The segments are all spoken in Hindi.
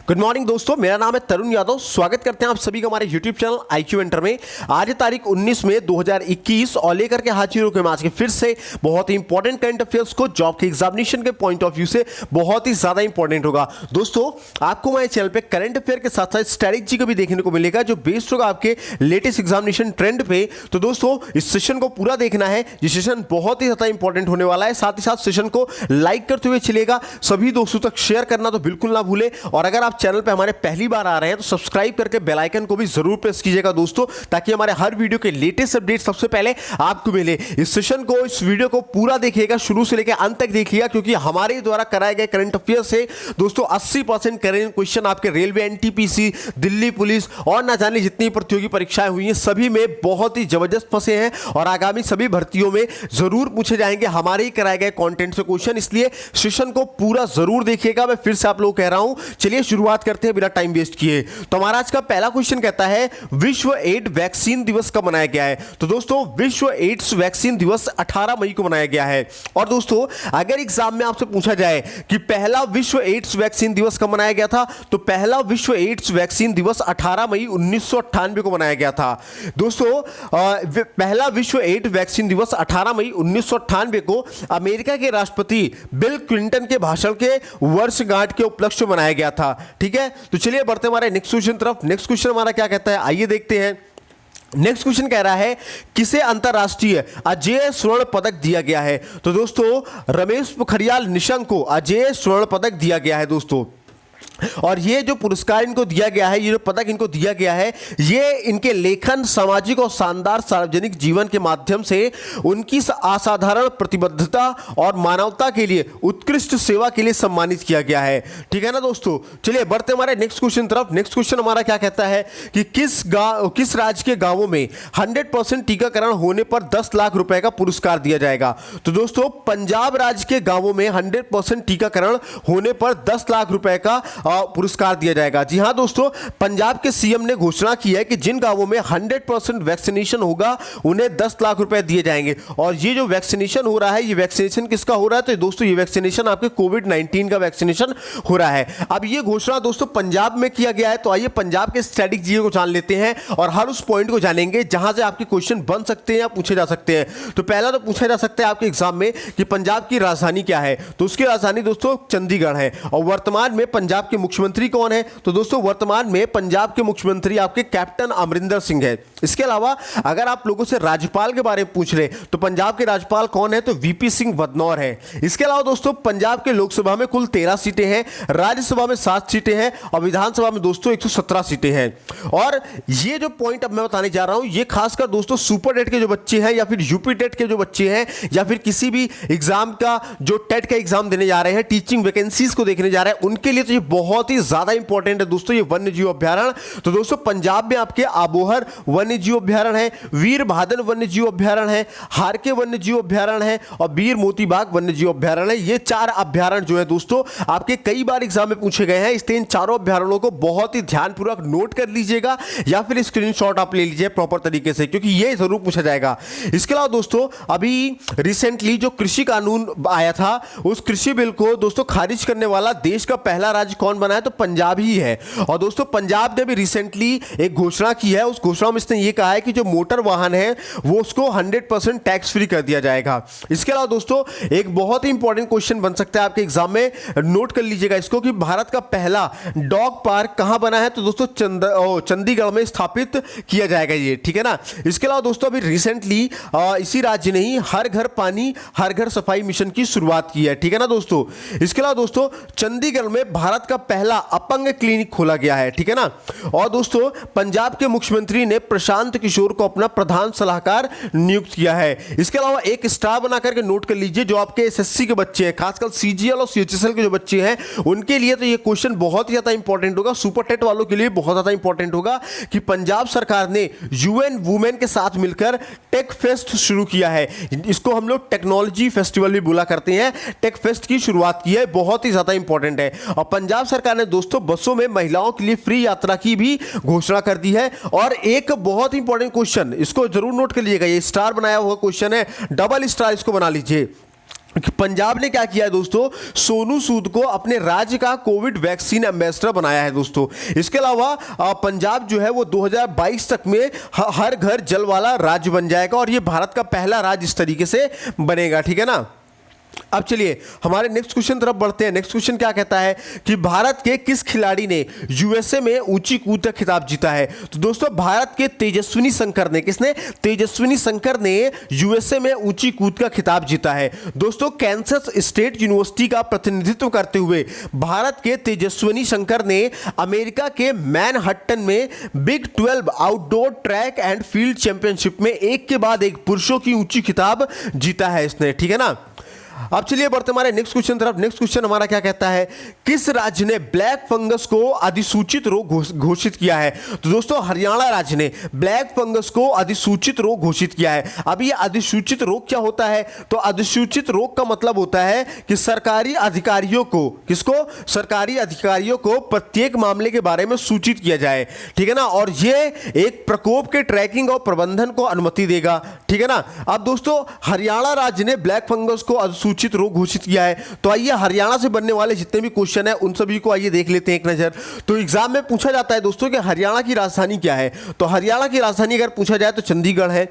गुड मॉर्निंग दोस्तों, मेरा नाम है तरुण यादव। स्वागत करते हैं आप सभी का हमारे यूट्यूब चैनल IQ एंटर में। आज तारीख 19 मई 2021 और लेकर के हाजिर होकर आज के फिर से बहुत ही इंपॉर्टेंट करंट अफेयर्स को जॉब के एग्जामिनेशन के पॉइंट ऑफ व्यू से बहुत ही ज्यादा इंपॉर्टेंट होगा। दोस्तों आपको हमारे चैनल पे करंट अफेयर के साथ साथ स्ट्रेटेजी को भी देखने को मिलेगा जो बेस्ड होगा आपके लेटेस्ट एग्जामिनेशन ट्रेंड पे। तो दोस्तों इस सेशन को पूरा देखना है, ये सेशन बहुत ही ज्यादा इंपॉर्टेंट होने वाला है। साथ ही साथ सेशन को लाइक करते हुए चलेगा, सभी दोस्तों तक शेयर करना तो बिल्कुल ना भूले। और अगर आप चैनल पे हमारे पहली बार आ रहे हैं तो सब्सक्राइब करके बेल आइकन को भी जरूर प्रेस कीजिएगा दोस्तों, ताकि हमारे हर वीडियो के लेटेस्ट अपडेट सबसे पहले आपको मिले। इस सेशन को, इस वीडियो को पूरा देखिएगा, शुरू से लेकर अंत तक देखिएगा, क्योंकि हमारे द्वारा कराए गए करंट अफेयर से दोस्तों 80% करंट क्वेश्चन आपके रेलवे, NTPC, दिल्ली पुलिस और ना जाने जितनी प्रतियोगी परीक्षाएं हुई हैं सभी में बहुत ही जबरदस्त फंसे हैं और आगामी सभी भर्तियों में जरूर पूछे जाएंगे हमारे ही कराए गए कंटेंट से क्वेश्चन। इसलिए सेशन को पूरा जरूर देखिएगा। मैं फिर से आप लोग कह रहा हूं, चलिए शुरुआत करते हैं बिना टाइम वेस्ट किए। तो हमारा आज का पहला क्वेश्चन कहता है विश्व एड्स वैक्सीन दिवस कब मनाया गया है। तो दोस्तों विश्व एड्स वैक्सीन दिवस 18 मई को मनाया गया है। और दोस्तों अगर एग्जाम में आपसे पूछा जाए कि पहला विश्व एड्स वैक्सीन दिवस कब मनाया गया था, तो पहला विश्व एड्स वैक्सीन दिवस 18 मई 1998 को मनाया गया था। दोस्तों पहला विश्व एड्स वैक्सीन दिवस 18 मई 1998 को अमेरिका के राष्ट्रपति बिल क्लिंटन के भाषण के वर्षगांठ के उपलक्ष्य में मनाया गया था। ठीक है, तो चलिए बढ़ते हमारे नेक्स्ट क्वेश्चन तरफ। नेक्स्ट क्वेश्चन हमारा क्या कहता है, आइए देखते हैं। नेक्स्ट क्वेश्चन कह रहा है किसे अंतरराष्ट्रीय अजेय स्वर्ण पदक दिया गया है। तो दोस्तों रमेश पोखरियाल निशंक को अजेय स्वर्ण पदक दिया गया है दोस्तों। और ये जो पुरस्कार इनको दिया गया है, ये जो पदक इनको दिया गया है, ये इनके लेखन, सामाजिक और शानदार सार्वजनिक जीवन के माध्यम से उनकी असाधारण प्रतिबद्धता और मानवता के लिए उत्कृष्ट सेवा के लिए सम्मानित किया गया है। ठीक है ना दोस्तों, चलिए बढ़ते हमारे नेक्स्ट क्वेश्चन तरफ। नेक्स्ट क्वेश्चन हमारा क्या कहता है कि किस राज्य के गांवों में 100% टीकाकरण होने पर 10 लाख रुपए का पुरस्कार दिया जाएगा। तो दोस्तों पंजाब राज्य के गांवों में 100% टीकाकरण होने पर 10 लाख रुपए का पुरस्कार दिया जाएगा। जी हां दोस्तों, पंजाब के CM ने घोषणा की है कि जिन गांवों में 100% वैक्सीनेशन होगा उन्हें 10 लाख रुपए दिए जाएंगे। और ये जो वैक्सीनेशन हो रहा है, ये वैक्सीनेशन किसका हो रहा है, तो दोस्तों ये वैक्सीनेशन आपके कोविड-19 का वैक्सीनेशन हो रहा है। अब ये घोषणा दोस्तों पंजाब में किया गया है, तो आइए पंजाब के स्ट्रेटेजी को जान लेते हैं और हर उस पॉइंट को जानेंगे जहां से आपके क्वेश्चन बन सकते हैं या पूछे जा सकते हैं। तो पहला तो पूछा जा सकता है आपके एग्जाम में कि पंजाब की राजधानी क्या है, तो उसकी राजधानी दोस्तों चंडीगढ़ है। और वर्तमान में पंजाब के मुख्यमंत्री कौन है, तो दोस्तों वर्तमान में पंजाब के मुख्यमंत्री आपके कैप्टन अमरिंदर सिंह है। इसके अलावा अगर आप लोगों से राज्यपाल के बारे में पूछ रहे तो पंजाब के राज्यपाल कौन है, तो VP सिंह बदनौर है। इसके अलावा दोस्तों पंजाब के लोकसभा में कुल 13 सीटें हैं, राज्यसभा में 7 सीटें हैं और विधानसभा में दोस्तों 117 सीटें हैं। और ये जो पॉइंट अब मैं बताने जा रहा हूं, ये खासकर दोस्तों सुपर टेट के जो बच्चे हैं या फिर यूपी टेट के जो बच्चे हैं या फिर किसी भी एग्जाम का जो टेट का एग्जाम देने जा रहे हैं, टीचिंग वैकेंसीज को देखने जा रहे हैं, उनके लिए तो ये बहुत ही ज्यादा इंपॉर्टेंट है दोस्तों ये वन्यजीव अभ्यारण्य। तो दोस्तों पंजाब में आपके आबोहर वन्यजीव अभ्यारण्य है, वीर भादन वन्यजीव अभ्यारण्य है, हारके वन्यजीव अभ्यारण्य है और वीर मोती बाग वन्यजीव अभ्यारण्य है। ये 4 अभ्यारण्य जो है दोस्तों आपके कई बार एग्जाम में पूछे गए हैं, इसलिए इन चारों अभ्यारण्यों को बहुत ही ध्यानपूर्वक नोट कर लीजिएगा या फिर स्क्रीनशॉट आप ले लीजिए प्रॉपर तरीके से, क्योंकि ये जरूर पूछा जाएगा। इसके अलावा दोस्तों अभी रिसेंटली जो कृषि कानून आया था, उस कृषि बिल को दोस्तों खारिज करने वाला देश का पहला राज्य कौन बना है, तो पंजाब ही है। और दोस्तों पंजाब ने भी रिसेंटली एक घोषणा की है, उस घोषणा में इसने ये कहा है कि जो मोटर वाहन है वो उसको 100% टैक्स फ्री कर दिया जाएगा। इसके अलावा दोस्तों एक बहुत ही इंपॉर्टेंट क्वेश्चन बन सकता है आपके एग्जाम में, नोट कर लीजिएगा इसको, कि भारत का पहला डॉग पार्क कहां बना है, तो दोस्तों चंडीगढ़ में स्थापित किया जाएगा ये। ठीक है ना। इसके अलावा दोस्तों अभी रिसेंटली इसी राज्य ने ही हर घर पानी हर घर सफाई मिशन की शुरुआत की है। ठीक है ना दोस्तों। इसके अलावा दोस्तों चंडीगढ़ में भारत का पहला अपंग क्लिनिक खोला गया है। ठीक है ना। और दोस्तों पंजाब के मुख्यमंत्री ने प्रशांत किशोर को अपना प्रधान सलाहकार नियुक्त किया है। इसके अलावा एक स्टार बना करके नोट कर लीजिए, जो आपके SSC के बच्चे हैं, खासकर CGL और CHSL के जो बच्चे हैं उनके लिए तो ये क्वेश्चन बहुत ही ज्यादा इंपॉर्टेंट होगा, सुपर टेट वालों के लिए बहुत ज्यादा इंपॉर्टेंट होगा, कि पंजाब सरकार ने UN वुमेन के साथ मिलकर टेक फेस्ट शुरू किया है। इसको हम लोग टेक्नोलॉजी फेस्टिवल भी बोला करते हैं। टेक फेस्ट की शुरुआत की है, बहुत ही ज्यादा इंपॉर्टेंट है। और पंजाब सरकार ने दोस्तों बसों में महिलाओं के लिए फ्री यात्रा की भी घोषणा कर दी है। और एक बहुत इंपॉर्टेंट क्वेश्चन, इसको जरूर नोट कर लीजिएगा, ये स्टार बनाया हुआ क्वेश्चन है, डबल स्टार इसको बना लीजिए। पंजाब ने क्या किया है दोस्तों, सोनू सूद को अपने राज्य का कोविड वैक्सीन एम्बेसडर बनाया है दोस्तों। इसके अलावा पंजाब जो है वो 2022 तक में हर घर जल वाला राज्य बन जाएगा और ये भारत का पहला राज्य इस तरीके से बनेगा, ठीक है ना। अब चलिए हमारे नेक्स्ट क्वेश्चन तरफ बढ़ते हैं। नेक्स्ट क्वेश्चन क्या कहता है कि भारत के किस खिलाड़ी ने यूएसए में ऊंची कूद का खिताब जीता है। तो दोस्तों भारत के तेजस्विनी शंकर ने, किसने, तेजस्विनी शंकर ने यूएसए में ऊंची कूद का खिताब जीता है दोस्तों। कैंसस स्टेट यूनिवर्सिटी का प्रतिनिधित्व करते हुए भारत के तेजस्विनी शंकर ने अमेरिका के मैनहट्टन में big 12 outdoor track and field championship में एक के बाद एक पुरुषों की ऊंची खिताब जीता है इसने, ठीक है ना। अब चलिए बढ़ते हमारे नेक्स्ट क्वेश्चन तरफ। नेक्स्ट क्वेश्चन हमारा क्या कहता है, किस राज्य ने ब्लैक फंगस को अधिसूचित रोग घोषित किया है। तो दोस्तों हरियाणा राज्य ने ब्लैक फंगस को अधिसूचित रोग घोषित किया है। अब ये अधिसूचित रोग क्या होता है, तो अधिसूचित रोग का मतलब होता है कि सरकारी अधिकारियों को, किसको, सरकारी अधिकारियों को प्रत्येक मामले के बारे में सूचित किया जाए, ठीक है ना, और ये एक प्रकोप के ट्रैकिंग और प्रबंधन को अनुमति देगा, ठीक है ना। अब दोस्तों हरियाणा राज्य ने ब्लैक फंगस को अधिसूचित रोग घोषित किया है। तो आइए हरियाणा से बनने वाले जितने भी क्वेश्चन है उन सभी को आइए देख लेते हैं एक नजर। तो एग्जाम में पूछा जाता है दोस्तों कि हरियाणा की राजधानी क्या है। तो हरियाणा की राजधानी अगर पूछा जाए तो चंडीगढ़ है।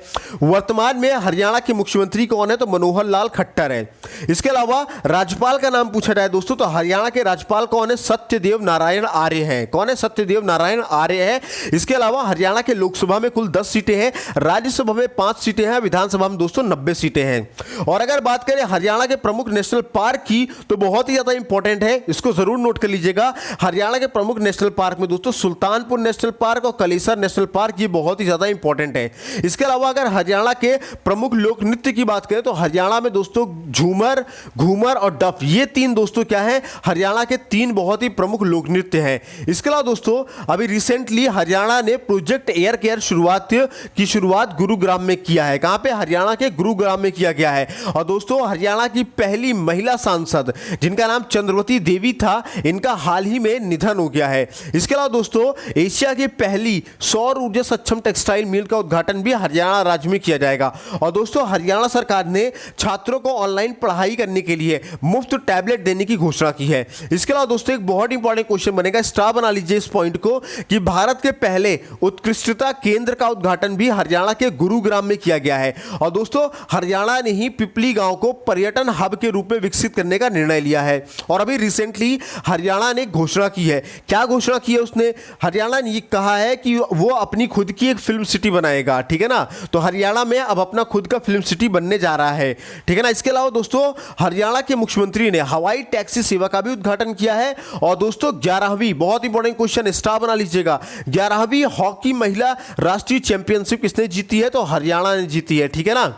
वर्तमान में हरियाणा के मुख्यमंत्री कौन है, तो मनोहर लाल खट्टर है। इसके अलावा राज्यपाल का नाम पूछा जाए दोस्तों तो हरियाणा के राज्यपाल कौन है, सत्यदेव नारायण आर्य है। कौन है, सत्यदेव नारायण आर्य है। इसके अलावा हरियाणा के लोकसभा में कुल 10 सीटें हैं, राज्यसभा में 5 सीटें हैं, विधानसभा में दोस्तों 90 सीटें हैं। और अगर बात करें हरियाणा के प्रमुख नेशनल पार्क की तो बहुत ही ज्यादा इंपॉर्टेंट है, इसको जरूर नोट कर लीजिएगा। हरियाणा के प्रमुख नेशनल पार्क में दोस्तों सुल्तानपुर नेशनल पार्क और कलेसर नेशनल पार्क, ये बहुत ही ज्यादा इंपॉर्टेंट है। इसके अलावा अगर हरियाणा के प्रमुख लोक नृत्य की बात करें तो हरियाणा में दोस्तों झूमर, घूमर और डफ, ये 3 दोस्तों क्या है, हरियाणा के 3 बहुत ही प्रमुख लोक नृत्य हैं। इसके अलावा दोस्तों अभी रिसेंटली हरियाणा ने प्रोजेक्ट एयर केयर शुरुआत गुरुग्राम में किया है। कहां पे, हरियाणा के गुरुग्राम में किया गया है। और दोस्तों हरियाणा की पहली महिला सांसद जिनका नाम चंद्रवती देवी था, इनका हाल ही में निधन हो गया है। इसके अलावा दोस्तों एशिया की पहली सौर ऊर्जा सक्षम टेक्सटाइल मिल का उद्घाटन भी हरियाणा राज्य में किया जाएगा। और दोस्तों हरियाणा सरकार ने छात्रों को ऑनलाइन पढ़ाई करने के लिए मुफ्त टैबलेट देने की घोषणा की है। इसके अलावा दोस्तों एक बहुत इंपॉर्टेंट क्वेश्चन बनेगा, स्टार बना लीजिए इस पॉइंट को, कि भारत के पहले उत्कृष्टता केंद्र का उद्घाटन भी हरियाणा के गुरुग्राम में किया गया है। और दोस्तों हरियाणा ने ही पिपली गांव को पर्यटन हब के रूप में विकसित करने का निर्णय लिया है। और अभी रिसेंटली हरियाणा ने घोषणा की है, क्या घोषणा की है उसने, हरियाणा ने कहा है कि वो अपनी खुद की एक फिल्म सिटी बनाएगा, ठीक है ना। तो हरियाणा में अब अपना खुद का फिल्म सिटी बनने जा रहा है, ठीक है ना। इसके अलावा दोस्तों हरियाणा के मुख्यमंत्री ने हवाई टैक्सी सेवा का भी उद्घाटन किया है। और दोस्तों 11वीं, बहुत इंपॉर्टेंट क्वेश्चन, स्टार बना लीजिएगा, 11वीं हॉकी महिला राष्ट्रीय चैंपियनशिप किसने जीती है, तो हरियाणा ने जीती है, ठीक है ना।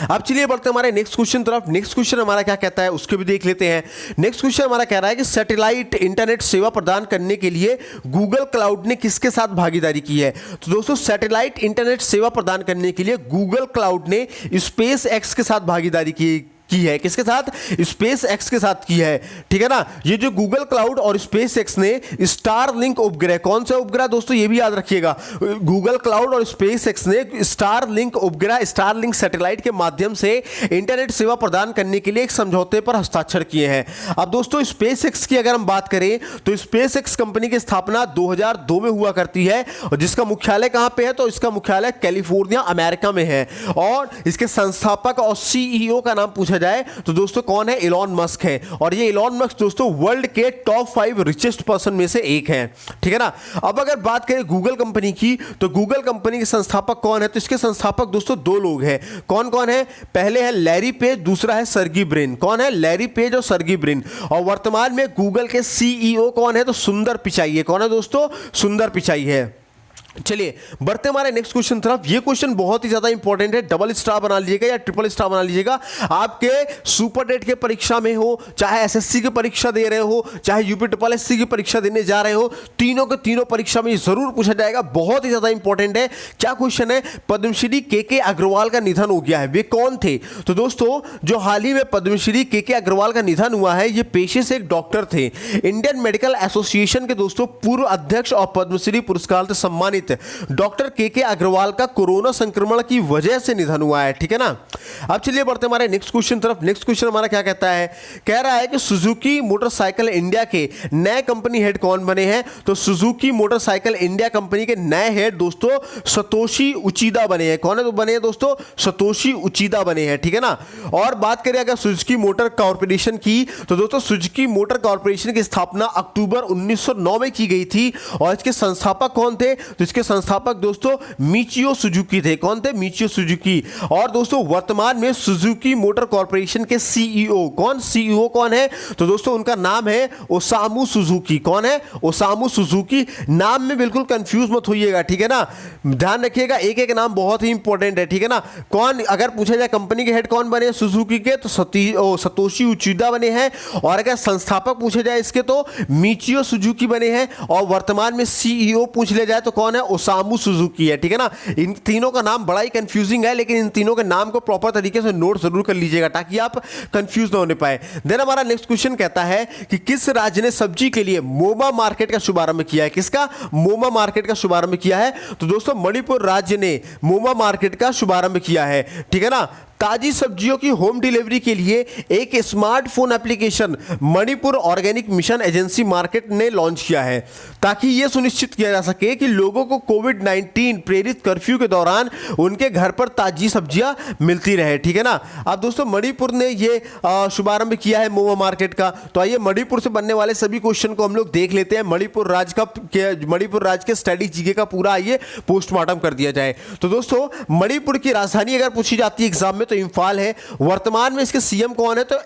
अब चलिए बढ़ते हैं हमारे नेक्स्ट क्वेश्चन तरफ। नेक्स्ट क्वेश्चन हमारा क्या कहता है उसको भी देख लेते हैं। नेक्स्ट क्वेश्चन हमारा कह रहा है कि सैटेलाइट इंटरनेट सेवा प्रदान करने के लिए गूगल क्लाउड ने किसके साथ भागीदारी की है। तो दोस्तों सैटेलाइट इंटरनेट सेवा प्रदान करने के लिए गूगल क्लाउड ने स्पेस एक्स के साथ भागीदारी की है। किसके साथ, स्पेस एक्स के साथ की है, ठीक है ना। ये जो गूगल क्लाउड और स्पेस एक्स ने स्टारलिंक उपग्रह, कौन सा उपग्रह दोस्तों, ये भी याद रखिएगा, गूगल क्लाउड और स्पेस एक्स ने स्टारलिंक उपग्रह, स्टारलिंक सैटेलाइट के माध्यम से इंटरनेट सेवा प्रदान करने के लिए एक समझौते पर हस्ताक्षर किए हैं। अब दोस्तों स्पेस एक्स की अगर हम बात करें तो स्पेस एक्स कंपनी की स्थापना 2002 में हुआ करती है और जिसका मुख्यालय कहां पे है, तो इसका मुख्यालय कैलिफोर्निया अमेरिका में है। और इसके संस्थापक और सीईओ का नाम पूछा जाए तो दोस्तों कौन है, इलॉन मस्क है। और ये इलॉन मस्क दोस्तों वर्ल्ड के टॉप 5 रिचेस्ट पर्सन में से एक है, ठीक है ना। अब अगर बात करें गूगल कंपनी की तो गूगल कंपनी के संस्थापक कौन है, तो इसके संस्थापक दोस्तों 2 लोग हैं। कौन कौन है, पहले है लैरी पेज, दूसरा है सर्गी ब्रिन। कौन है, लैरी पेज और सर्गी ब्रिन। और वर्तमान में गूगल के सीईओ कौन है, तो सुंदर पिचाई है। कौन है दोस्तों, सुंदर पिचाई है। चलिए बढ़ते हमारे नेक्स्ट क्वेश्चन तरफ। ये क्वेश्चन बहुत ही ज्यादा इंपॉर्टेंट है, डबल स्टार बना लीजिएगा या ट्रिपल स्टार बना लीजिएगा। आपके सुपर डेट के परीक्षा में हो, चाहे एसएससी की परीक्षा दे रहे हो, चाहे यूपी ट्रिपल एससी की परीक्षा देने जा रहे हो, तीनों के तीनों परीक्षा में जरूर पूछा जाएगा, बहुत ही ज्यादा इंपॉर्टेंट है। क्या क्वेश्चन है, पद्मश्री के अग्रवाल का निधन हो गया है, वे कौन थे। तो दोस्तों जो हाल ही में पद्मश्री के अग्रवाल का निधन हुआ है, ये पेशे से एक डॉक्टर थे, इंडियन मेडिकल एसोसिएशन के दोस्तों पूर्व अध्यक्ष और पद्मश्री पुरस्कार से सम्मानित प्रभावित डॉक्टर के अग्रवाल का कोरोना संक्रमण की वजह से निधन हुआ है। ठीक है ना। अब चलिए बढ़ते हमारे नेक्स्ट क्वेश्चन तरफ। नेक्स्ट क्वेश्चन हमारा क्या कहता है, कह रहा है कि सुजुकी मोटरसाइकिल इंडिया के नए कंपनी हेड कौन बने हैं। तो सुजुकी मोटरसाइकिल इंडिया कंपनी के नए हेड दोस्तों सतोशी उचिदा बने हैं। कौन है तो बने हैं दोस्तों, सतोशी उचिदा बने हैं। ठीक है ना। और बात करें अगर सुजुकी मोटर कॉर्पोरेशन की, तो दोस्तों सुजुकी मोटर कॉर्पोरेशन की स्थापना अक्टूबर 1909 में की गई थी। और इसके संस्थापक कौन थे, तो इसके संस्थापक दोस्तों मिचियो सुजुकी थे। कौन थे, मिचियो सुजुकी। और दोस्तों वर्तमान में सुजुकी मोटर कॉर्पोरेशन के सीईओ कौन, सीईओ कौन है, तो दोस्तों उनका नाम है ओसामू सुजुकी। कौन है, ओसामू सुजुकी। नाम में बिल्कुल कंफ्यूज मत होइएगा। ठीक है ना, ध्यान रखिएगा, एक एक नाम बहुत ही इंपॉर्टेंट है। ठीक है ना। कौन, अगर पूछा जाए कंपनी के हेड कौन बने सुजुकी के, तो सतोशी उचिदा बने हैं। और अगर संस्थापक पूछे जाए इसके तो मिचियो सुजुकी बने हैं। और वर्तमान में सीईओ पूछ ले जाए तो कौन है, ओसामू सुजुकी है। ठीक है ना। इन तीनों का नाम बड़ा ही कंफ्यूजिंग है, लेकिन इन तीनों के नाम को प्रॉपर तरीके से नोट जरूर कर लीजिएगा ताकि आप कंफ्यूज ना होने पाए। देन हमारा नेक्स्ट क्वेश्चन कहता है कि किस राज्य ने सब्जी के लिए मोमा मार्केट का शुभारंभ किया है। किसका, मोमा मार्केट का शुभारंभ किया है, तो दोस्तों मणिपुर राज्य ने मोमा मार्केट का शुभारंभ किया है। ठीक है ना। ताजी सब्जियों की होम डिलीवरी के लिए एक smartphone application Manipur organic mission agency market ने लॉन्च किया है ताकि यह सुनिश्चित किया जा सके कि लोगों को कोविड-19 प्रेरित कर्फ्यू के दौरान उनके घर पर ताजी सब्जियां मिलती रहे। ठीक है ना। अब दोस्तों मणिपुर ने यह शुभारंभ किया है मोमा मार्केट का। तो आइए मणिपुर से बनने वाले सभी क्वेश्चन को हम लोग देख लेते हैं। मणिपुर राज्य के स्टडी जीके का पूरा आइए पोस्टमार्टम कर दिया जाए। तो दोस्तों मणिपुर की राजधानी अगर पूछी जाती है एग्जाम में तो इंफाल है। वर्तमान में इसके सीएम कौन है, तो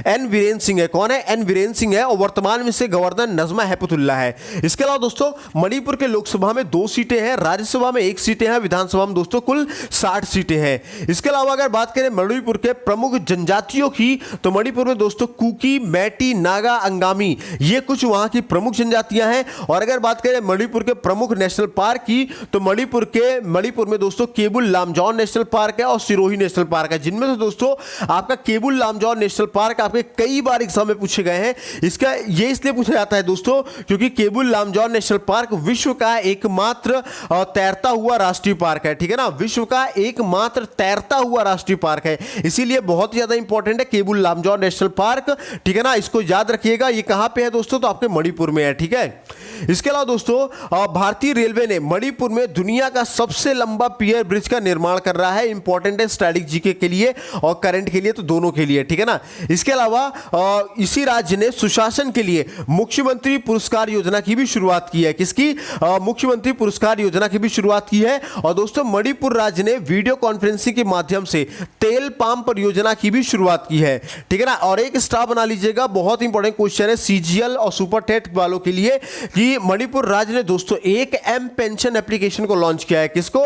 एन वीरेन सिंह है। कौन है, एन वीरेन सिंह है। और वर्तमान में इसके गवर्नर नजमा हेपतुल्ला है। इसके अलावा दोस्तों मणिपुर के लोकसभा में 2 सीटें हैं, राज्यसभा में 1 सीटें हैं, विधानसभा में दोस्तों कुल 60 सीटें हैं। इसके अलावा अगर बात करें मणिपुर के प्रमुख जनजातियों की, तो मणिपुर में दोस्तों कुकी, मैटी, नागा, अंगामी ये कुछ वहां की प्रमुख जनजातियां हैं। और अगर बात करें मणिपुर के प्रमुख नेशनल पार्क की, तो मणिपुर में दोस्तों केबुल लामजौन नेशनल पार्क है और सिरोही नेशनल पार्क है, जिनमें से दोस्तों आपका केबुल लामजौन नेशनल पार्क आपके कई बार एग्जाम में पूछे गए हैं। इसका ये इसलिए पूछा जाता है दोस्तों क्योंकि केबुल लामजौन नेशनल पार्क विश्व का एकमात्र तैरता हुआ राष्ट्रीय पार्क है। ठीक है ना, विश्व का एकमात्र तैरता हुआ राष्ट्रीय पार्क है, इसीलिए बहुत ही ज्यादा इंपॉर्टेंट है केबुल लामजौन नेशनल पार्क। ठीक है ना, इसको याद रखिएगा। ये कहां पे है दोस्तों, तो आपके मणिपुर में है। ठीक है। इसके अलावा दोस्तों भारतीय रेलवे ने मणिपुर में दुनिया का सबसे लंबा पियर ब्रिज का निर्माण कर रहा है। इंपॉर्टेंट है स्टैटिक जीके के लिए और करंट के लिए, तो दोनों के लिए। ठीक है ना। इसके अलावा इसी राज्य ने सुशासन के लिए मुख्यमंत्री पुरस्कार योजना की भी शुरुआत की है। किसकी, मुख्यमंत्री पुरस्कार योजना की भी शुरुआत की है। और दोस्तों मणिपुर राज्य ने वीडियो कॉन्फ्रेंसिंग के माध्यम से तेल पाम परियोजना की भी शुरुआत की है। ठीक है ना। और एक स्टार बना लीजिएगा, बहुत इंपॉर्टेंट क्वेश्चन है सीजीएल और सुपर टेट वालों के लिए कि मणिपुर राज्य ने दोस्तों एक एम पेंशन एप्लीकेशन को लॉन्च किया है। किसको,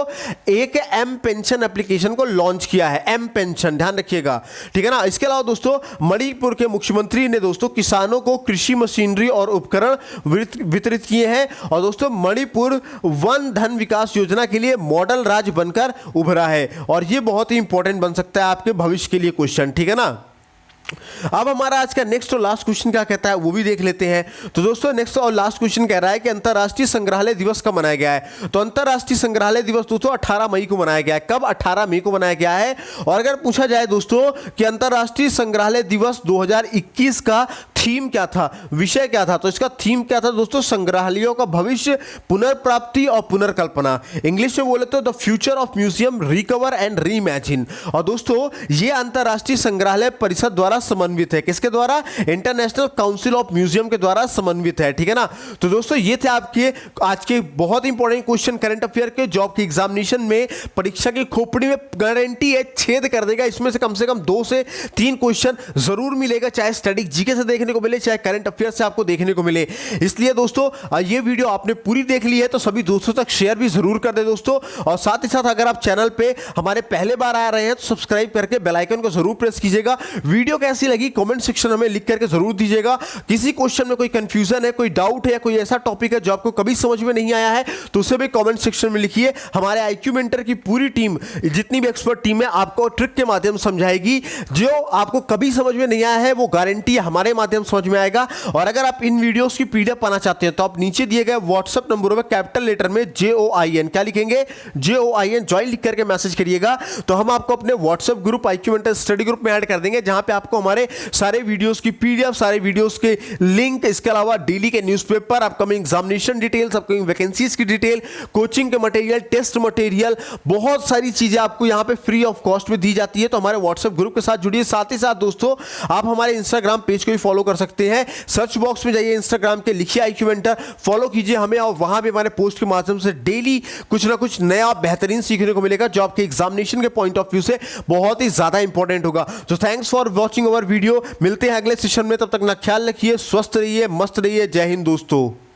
एक एम पेंशन एप्लीकेशन को लॉन्च किया है। एम पेंशन, ध्यान रखिएगा। ठीक है ना। इसके अलावा दोस्तों मणिपुर के मुख्यमंत्री ने दोस्तों किसानों को कृषि मशीनरी और उपकरण वितरित किए हैं। और दोस्तों मणिपुर वन धन विकास योजना के लिए मॉडल राज्य बनकर उभरा है। और यह बहुत ही इंपॉर्टेंट बन सकता है आपके भविष्य के लिए क्वेश्चन। ठीक है ना। अब हमारा आज का नेक्स्ट और लास्ट क्वेश्चन क्या कहता है वो भी देख लेते हैं। तो दोस्तों नेक्स्ट और लास्ट क्वेश्चन कह रहा है कि अंतरराष्ट्रीय संग्रहालय दिवस कब मनाया गया है। तो अंतरराष्ट्रीय संग्रहालय दिवस दोस्तों 18 मई को मनाया गया है। कब, 18 मई को मनाया गया है। और अगर पूछा जाए दोस्तों कि अंतरराष्ट्रीय संग्रहालय दिवस 2021 का थीम क्या था, विषय क्या था, तो इसका थीम क्या था दोस्तों, संग्रहालयों का भविष्य, पुनर्प्राप्ति और पुनर्कल्पना। इंग्लिश में बोले तो the future of museum, recover and reimagine. और दोस्तों ये अंतरराष्ट्रीय संग्रहालय परिषद द्वारा समन्वित है। किसके द्वारा, इंटरनेशनल काउंसिल ऑफ म्यूजियम के द्वारा समन्वित है। ठीक है ना। तो दोस्तों ये थे आपके आज के बहुत इंपॉर्टेंट क्वेश्चन करंट अफेयर के। जॉब के एग्जामिनेशन में परीक्षा की खोपड़ी में गारंटी है छेद कर देगा। इसमें से कम 2 से 3 क्वेश्चन जरूर मिलेगा, चाहे स्टैटिक जीके से देखने को मिले, चाहे करंट अफेयर से आपको देखने को मिले। इसलिए दोस्तों ये वीडियो आपने पूरी देख ली है तो सभी दोस्तों तक शेयर भी जरूर कर दे दोस्तों। और साथ ही साथ अगर आप चैनल पे हमारे पहले बार आ रहे हैं तो सब्सक्राइब करके बेल आइकन को जरूर प्रेस कीजिएगा। वीडियो कैसी लगी कमेंट सेक्शन में लिख करके जरूर दीजिएगा। किसी क्वेश्चन में कोई कंफ्यूजन है, कोई डाउट है या कोई ऐसा टॉपिक है जो आपको कभी समझ में नहीं आया है तो उसे भी कमेंट सेक्शन में लिखिए। हमारे आईक्यू मेंटर की पूरी टीम, जितनी भी एक्सपर्ट टीम है, आपको ट्रिक के माध्यम से समझाएगी। जो आपको कभी समझ में नहीं आया है वो गारंटी हमारे माध्यम माध्यम समझ में आएगा। और अगर आप इन वीडियोस की पीडीएफ पाना चाहते हैं तो आप नीचे दिए गए व्हाट्सएप नंबरों में कैपिटल लेटर में JOIN क्या लिखेंगे, JOIN ज्वाइन लिख करके मैसेज करिएगा, तो हम आपको अपने WhatsApp group IQ mentor study group में ऐड कर देंगे, जहां पे आपको हमारे सारे वीडियोस की पीडीएफ, सारे वीडियोस के लिंक, इसके अलावा डेली के newspaper, upcoming examination details, upcoming vacancies की डिटेल, कोचिंग के मटेरियल, टेस्ट मटेरियल, बहुत सारी चीजें आपको यहां पे फ्री ऑफ कॉस्ट में दी जाती है। तो हमारे व्हाट्सएप ग्रुप के साथ जुड़िए। साथ ही साथ दोस्तों आप हमारे इंस्टाग्राम पेज को भी फॉलो कर सकते हैं। सर्च बॉक्स में जाइए, इंस्टाग्राम के लिखिए IQ मेंटर, फॉलो कीजिए हमें, और वहां भी हमारे पोस्ट के माध्यम से डेली कुछ ना कुछ नया बेहतरीन सीखने को मिलेगा, जो आपके एग्जामिनेशन के पॉइंट ऑफ व्यू से बहुत ही ज्यादा इंपॉर्टेंट होगा। तो thanks for watching our video. मिलते हैं अगले सेशन में, तब तक ना ख्याल रखिए, स्वस्थ रहिए, मस्त रहिए। जय हिंद दोस्तों।